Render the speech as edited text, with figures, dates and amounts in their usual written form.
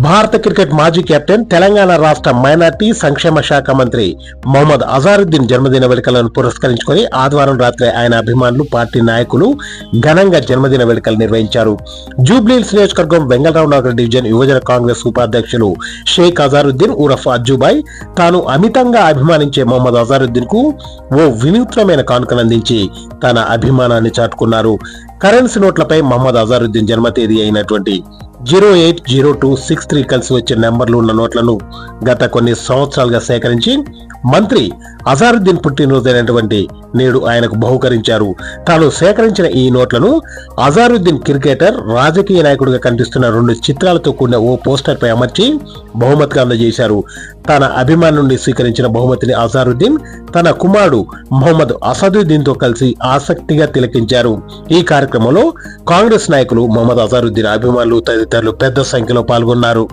భారత క్రికెట్ మాజీ కెప్టెన్, తెలంగాణ రాష్ట్ర మైనార్టీ సంక్షేమ శాఖ మంత్రి మొహమ్మద్ అజారుద్దీన్ జన్మదిన వేడుకలను పురస్కరించుకొని ఆదివారం రాత్రి ఆయన అభిమానులు, పార్టీ నాయకులు ఘనంగా జన్మదిన వేడుకలు నిర్వహించారు. జూబ్లీహిల్స్ నియోజకవర్గం వెంగళరావు నగర్ డివిజన్ యువజన కాంగ్రెస్ ఉపాధ్యక్షులు షేక్ అజారుద్దీన్ ఉరఫ్ అజ్జుబాయ్ తాను అమితంగా అభిమానించే మొహమ్మద్ అజారుద్దీన్ కు ఓ వినూత్నమైన కానుకనందించి తన అభిమానాన్ని చాటుకున్నారు. కరెన్సీ నోట్లపై మొహమ్మద్ అజారుద్దీన్ జన్మ తేదీ అయినటువంటి 080263 కలిసి వచ్చే నెంబర్లు ఉన్న నోట్లను గత కొన్ని సంవత్సరాలుగా సేకరించి మంత్రి అజారుద్దీన్ పుట్టినరోజైనటువంటి నేడు ఆయనకు బహుకరించారు. తాను సేకరించిన ఈ నోట్లను అజారుద్దీన్ క్రికెటర్, రాజకీయ నాయకుడిగా కనిపిస్తున్న 2 చిత్రాలతో కూడిన ఓ పోస్టర్ పై అమర్చి బహుమతిగా అందజేశారు. తన అభిమాని నుండి స్వీకరించిన బహుమతిని అజారుద్దీన్ తన కుమారుడు మొహమ్మద్ అసదుద్దీన్ తో కలిసి ఆసక్తిగా తిలకించారు. ఈ కార్యక్రమంలో కాంగ్రెస్ నాయకులు, మొహమ్మద్ అజారుద్దీన్ అభిమానులు తదితరులు పెద్ద సంఖ్యలో పాల్గొన్నారు.